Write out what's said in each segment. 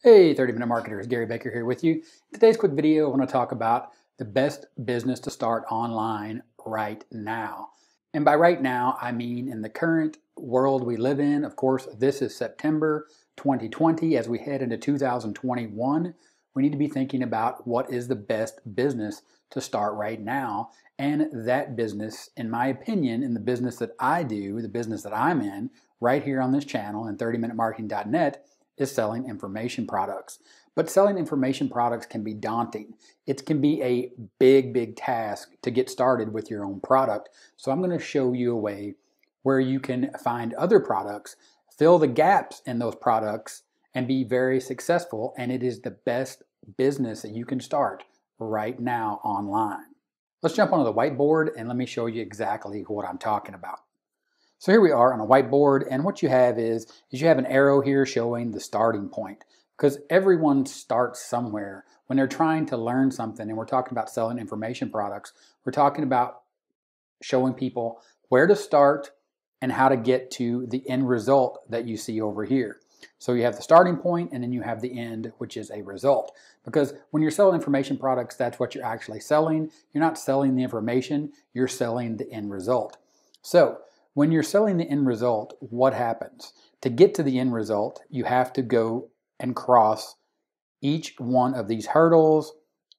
Hey, 30-Minute Marketers, Gary Baker here with you. In today's quick video, I want to talk about the best business to start online right now. And by right now, I mean in the current world we live in. Of course, this is September 2020. As we head into 2021, we need to be thinking about what is the best business to start right now. And that business, in my opinion, in the business that I do, the business that I'm in, right here on this channel and 30minutemarketing.net, is selling information products. But selling information products can be daunting. It can be a big task to get started with your own product. So I'm going to show you a way where you can find other products, fill the gaps in those products, and be very successful. And it is the best business that you can start right now online. Let's jump onto the whiteboard and let me show you exactly what I'm talking about. So here we are on a whiteboard, and what you have is you have an arrow here showing the starting point, because everyone starts somewhere. When they're trying to learn something, and we're talking about selling information products, we're talking about showing people where to start and how to get to the end result that you see over here. So you have the starting point, and then you have the end, which is a result. Because when you're selling information products, that's what you're actually selling. You're not selling the information, you're selling the end result. So when you're selling the end result, what happens? To get to the end result, you have to go and cross each one of these hurdles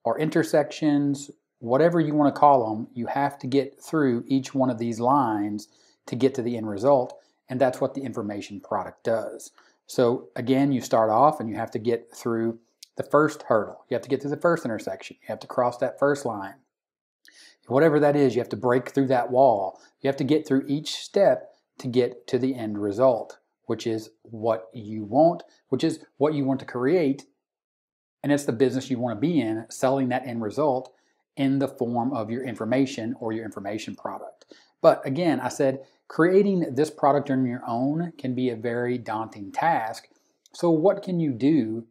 or intersections, whatever you want to call them. You have to get through each one of these lines to get to the end result, and that's what the information product does. So again, you start off and you have to get through the first hurdle. You have to get to the first intersection. You have to cross that first line. Whatever that is, you have to break through that wall. You have to get through each step to get to the end result, which is what you want, which is what you want to create. And it's the business you want to be in, selling that end result in the form of your information or your information product. But again, I said creating this product on your own can be a very daunting task. So what can you do,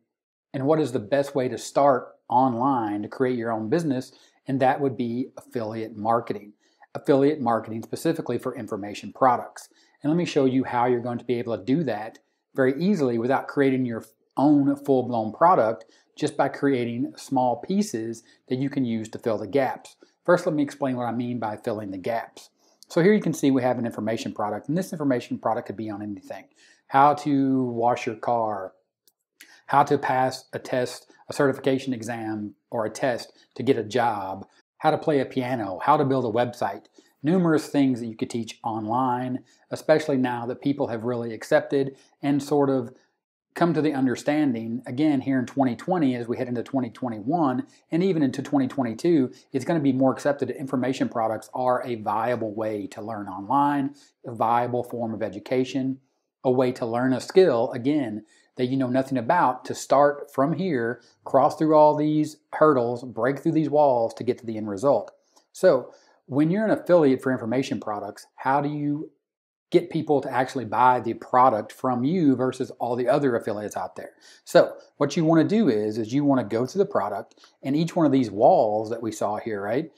and what is the best way to start online to create your own business? And that would be affiliate marketing. Affiliate marketing specifically for information products. And let me show you how you're going to be able to do that very easily without creating your own full-blown product, just by creating small pieces that you can use to fill the gaps. First, let me explain what I mean by filling the gaps. So here you can see we have an information product, and this information product could be on anything. How to wash your car, how to pass a test, a certification exam or a test to get a job, how to play a piano, how to build a website, numerous things that you could teach online, especially now that people have really accepted and sort of come to the understanding, again, here in 2020 as we head into 2021 and even into 2022, it's going to be more accepted that information products are a viable way to learn online, a viable form of education, a way to learn a skill, again, that you know nothing about, to start from here, cross through all these hurdles, break through these walls to get to the end result. So when you're an affiliate for information products, how do you get people to actually buy the product from you versus all the other affiliates out there? So what you want to do is you want to go to the product, and each one of these walls that we saw here, right?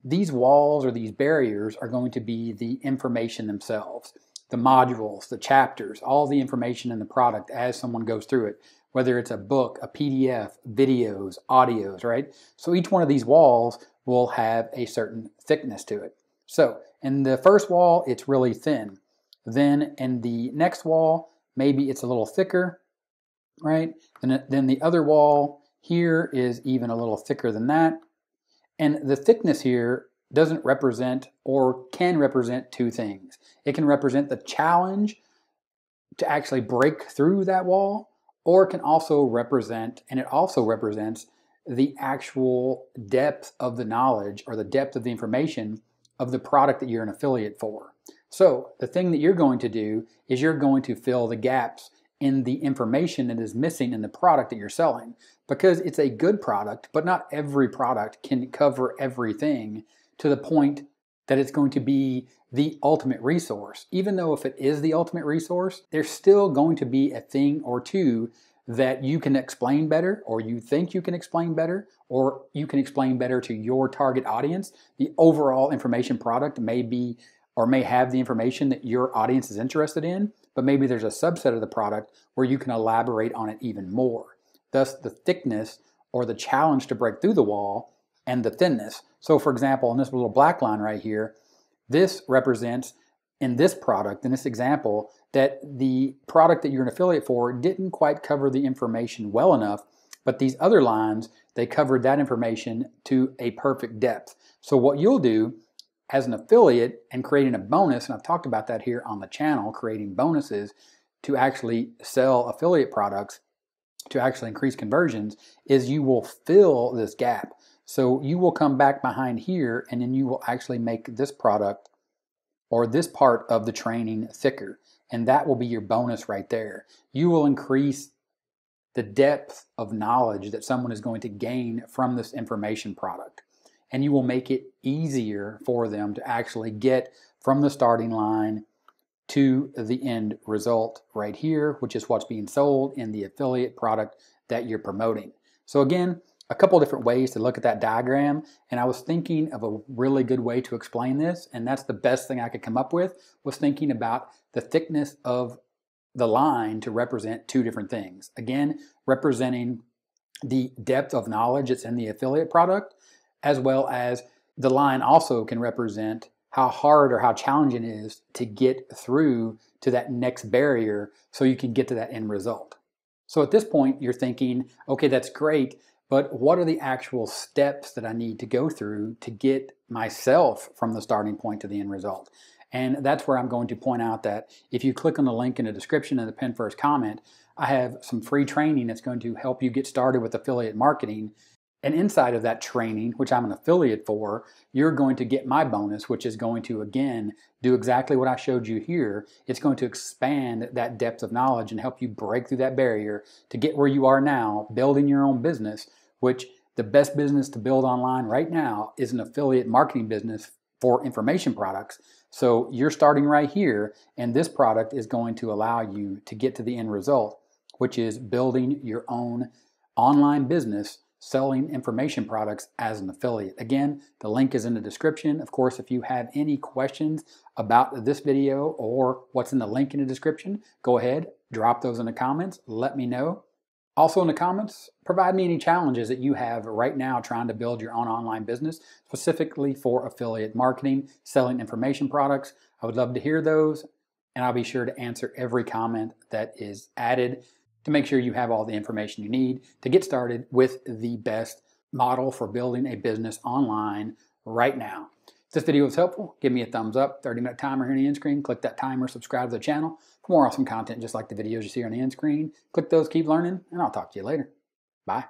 These walls or these barriers are going to be the information themselves. The modules, the chapters, all the information in the product as someone goes through it, whether it's a book, a PDF, videos, audios, right? So each one of these walls will have a certain thickness to it. So in the first wall, it's really thin. Then in the next wall, maybe it's a little thicker, right? Then the other wall here is even a little thicker than that. And the thickness here doesn't represent or can represent two things. It can represent the challenge to actually break through that wall, or it can also represent, and it also represents, the actual depth of the knowledge or the depth of the information of the product that you're an affiliate for. So the thing that you're going to do is you're going to fill the gaps in the information that is missing in the product that you're selling, because it's a good product, but not every product can cover everything to the point that it's going to be the ultimate resource. Even though if it is the ultimate resource, there's still going to be a thing or two that you can explain better, or you think you can explain better, or you can explain better to your target audience. The overall information product may be or may have the information that your audience is interested in, but maybe there's a subset of the product where you can elaborate on it even more. thus the thickness or the challenge to break through the wall, and the thinness. So for example, in this little black line right here, this represents in this product, in this example, that the product that you're an affiliate for didn't quite cover the information well enough, but these other lines, they covered that information to a perfect depth. So what you'll do as an affiliate and creating a bonus, and I've talked about that here on the channel, creating bonuses to actually sell affiliate products, to actually increase conversions, is you will fill this gap. So you will come back behind here and then you will actually make this product or this part of the training thicker. And that will be your bonus right there. You will increase the depth of knowledge that someone is going to gain from this information product. And you will make it easier for them to actually get from the starting line to the end result right here, which is what's being sold in the affiliate product that you're promoting. So again, a couple different ways to look at that diagram, and I was thinking of a really good way to explain this, and that's the best thing I could come up with, was thinking about the thickness of the line to represent two different things. Again, representing the depth of knowledge that's in the affiliate product, as well as the line also can represent how hard or how challenging it is to get through to that next barrier so you can get to that end result. So at this point, you're thinking, okay, that's great, but what are the actual steps that I need to go through to get myself from the starting point to the end result? And that's where I'm going to point out that if you click on the link in the description and the pinned first comment, I have some free training that's going to help you get started with affiliate marketing. And inside of that training, which I'm an affiliate for, you're going to get my bonus, which is going to, again, do exactly what I showed you here. It's going to expand that depth of knowledge and help you break through that barrier to get where you are now, building your own business, which the best business to build online right now is an affiliate marketing business for information products. So you're starting right here, and this product is going to allow you to get to the end result, which is building your own online business selling information products as an affiliate. Again, the link is in the description. Of course, if you have any questions about this video or what's in the link in the description, go ahead, drop those in the comments, let me know. Also in the comments, provide me any challenges that you have right now trying to build your own online business, specifically for affiliate marketing, selling information products. I would love to hear those, and I'll be sure to answer every comment that is added to make sure you have all the information you need to get started with the best model for building a business online right now. If this video was helpful, give me a thumbs up, 30-minute timer here on the end screen. Click that timer, subscribe to the channel for more awesome content just like the videos you see on the end screen. Click those, keep learning, and I'll talk to you later. Bye.